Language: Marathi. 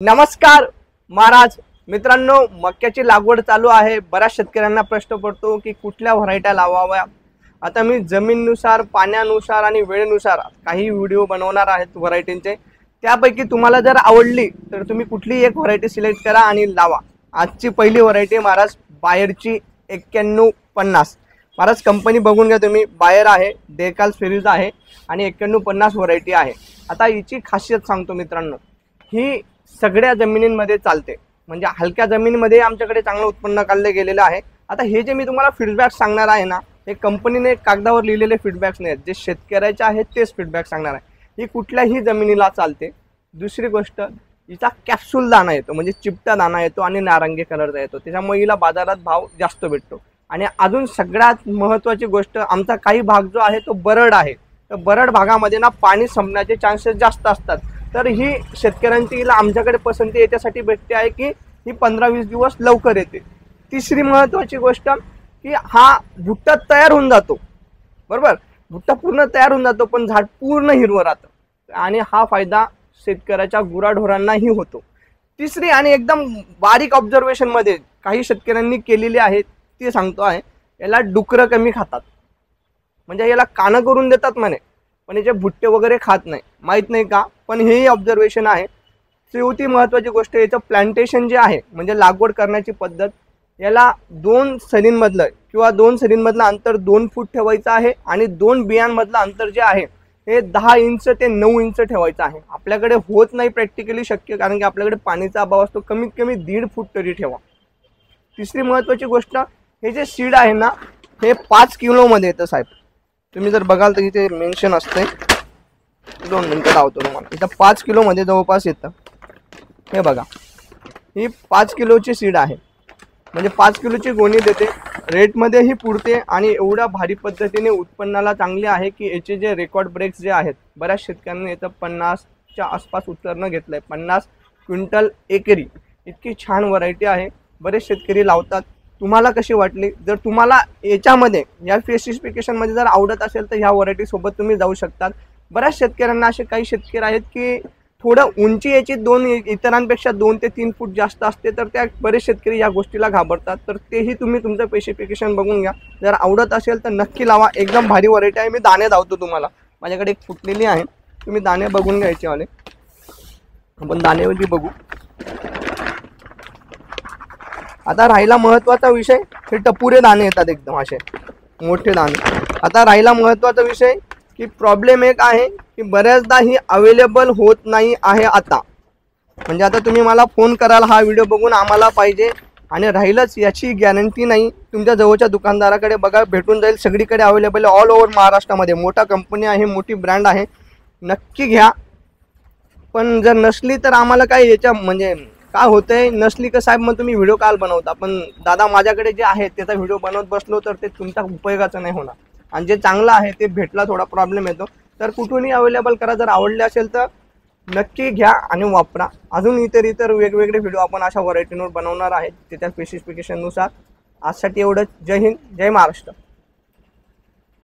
नमस्कार महाराज मित्रांनो, मक्याची लागवड चालू आहे। बऱ्याच शेतकऱ्यांना प्रश्न पडतो की कुठल्या व्हरायट्या लावाव्या। आता मी जमीनुसार, पाण्यानुसार आणि वेळेनुसार काही व्हिडिओ बनवणार आहेत व्हरायटींचे। त्यापैकी तुम्हाला जर आवडली तर तुम्ही कुठली एक व्हरायटी सिलेक्ट करा आणि लावा। आजची पहिली व्हरायटी महाराज बायरची 9150। महाराज कंपनी बघून घ्या तुम्ही, बायर आहे, डेकाल सिरीज आहे आणि 9150 व्हरायटी आहे। आता हिची खासियत सांगतो मित्रांनो, ही सगळ्या जमिनींमध्ये चालते। म्हणजे हलक्या जमिनीमध्ये आमच्याकडे चांगलं उत्पन्न काढले गेलेलं आहे। आता हे जे मी तुम्हाला फीडबॅक सांगणार आहे ना, हे कंपनीने कागदावर लिहिलेले फीडबॅक्स नाहीत, जे शेतकऱ्याचे आहेत तेच फीडबॅक सांगणार आहे। ही कुठल्याही जमिनीला चालते। दुसरी गोष्ट, हिचा कॅप्सूल दाणा येतो, म्हणजे चिपटा दाणा येतो आणि नारंगी कलरचा येतो, त्याच्यामुळे हिला बाजारात भाव जास्त भेटतो। आणि अजून सगळ्यात महत्त्वाची गोष्ट, आमचा काही भाग जो आहे तो बरड आहे, तर बरड भागामध्ये ना पाणी संपण्याचे चान्सेस जास्त असतात। तर ही शेतकऱ्यांची हिला आमच्याकडे पसंती याच्यासाठी भेटते आहे की ही 15-20 दिवस लवकर येते। तिसरी महत्त्वाची गोष्ट की हा भुट्टा तयार होऊन जातो, बरोबर, भुट्टा पूर्ण तयार होऊन जातो, पण झाड पूर्ण हिरवं राहतं आणि हा फायदा शेतकऱ्याच्या गुराढोरांनाही होतो। तिसरी आणि एकदम बारीक ऑब्झर्वेशन मध्ये काही शेतकऱ्यांनी केलेली आहे ते सांगतो आहे, याला डुकरं कमी खातात, म्हणजे याला कानं करून देतात म्हणे, पण याचे भुट्टे वगैरे खात नाही, माहीत नाही का, पण हेही ऑब्झर्वेशन आहे। चौथी महत्त्वाची गोष्ट, याचं प्लांटेशन जे आहे म्हणजे लागवड करण्याची पद्धत, याला 2 सरींमधलं किंवा 2 सरींमधलं अंतर 2 फूट ठेवायचं आहे आणि 2 बियांमधलं अंतर जे आहे हे 10 इंच ते 9 इंच ठेवायचं आहे। आपल्याकडे होत नाही प्रॅक्टिकली शक्य, कारण की आपल्याकडे पाणीचा अभाव असतो, कमीत कमी 1.5 फूट तरी ठेवा। तिसरी महत्त्वाची गोष्ट, हे जे सीड आहे ना हे 5 किलोमध्ये येतं साहेब। तुम्ही जर बघाल तर इथे मेन्शन असते, 2 मिनिटं लावतो तुम्हाला, इथं 5 किलोमध्ये जवळपास येतं। हे बघा, ही 5 किलोची सीड आहे, म्हणजे 5 किलोची गोणी देते, रेटमध्येही पुरते आणि एवढ्या भारी पद्धतीने उत्पन्नाला चांगले आहे की याचे जे रेकॉर्ड ब्रेक्स जे आहेत, बऱ्याच शेतकऱ्यांनी याचं 50च्या आसपास उत्पन्न घेतलं आहे, 50 क्विंटल एकरी। इतकी छान व्हरायटी आहे, बरेच शेतकरी लावतात। तुम्हाला कशी वाटली? जर तुम्हाला याच्यामध्ये या स्पेसिफिकेशनमध्ये जर आवडत असेल तर ह्या व्हरायटीसोबत तुम्ही जाऊ शकतात। बऱ्याच शेतकऱ्यांना असे काही शेतकरी आहेत की थोडं उंची याची 2 इतरांपेक्षा 2 ते 3 फूट जास्त असते, तर त्या बरेच शेतकरी या गोष्टीला घाबरतात, तर तेही तुम्ही तुमचं स्पेसिफिकेशन बघून घ्या। जर आवडत असेल तर नक्की लावा, एकदम भारी व्हरायटी आहे। मी दाणे धावतो तुम्हाला, माझ्याकडे एक फुटलेली आहे, तुम्ही दाणे बघून घ्यायचे वाले। आपण दाणेवरती बघू। आता राहिला महत्त्वाचा विषय, हे टपुरे दाणे येतात एकदम असे मोठे दाणे। आता राहिला महत्त्वाचा विषय की प्रॉब्लेम एक आहे की बऱ्याचदा ही अवेलेबल होत नाही आहे आता, म्हणजे आता तुम्ही मला फोन कराल हा व्हिडिओ बघून आम्हाला पाहिजे, आणि राहिलंच याची गॅरंटी नाही। तुमच्या जवळच्या दुकानदाराकडे बघा, भेटून जाईल, सगळीकडे अवेलेबल आहे, ऑल ओव्हर महाराष्ट्रामध्ये। मोठा कंपनी आहे, मोठी ब्रँड आहे, नक्की घ्या। पण जर नसली तर आम्हाला काय याच्या म्हणजे काय होतंय, नसली का साहेब मग तुम्ही व्हिडिओ काल बनवता, पण दादा माझ्याकडे जे आहे त्याचा व्हिडिओ बनवत बसलो तर ते तुमच्या उपयोगाचं नाही होणार, आणि जे चांगलं आहे ते भेटला थोडा प्रॉब्लेम येतो। तर कुठूनही अवेलेबल करा, जर आवडले असेल तर नक्की घ्या आणि वापरा। अजून इतर वेगवेगळे व्हिडिओ आपण अशा व्हरायटींवर बनवणार आहेत त्याच्या स्पेसिफिकेशननुसार। आजसाठी एवढंच। जय हिंद, जय महाराष्ट्र।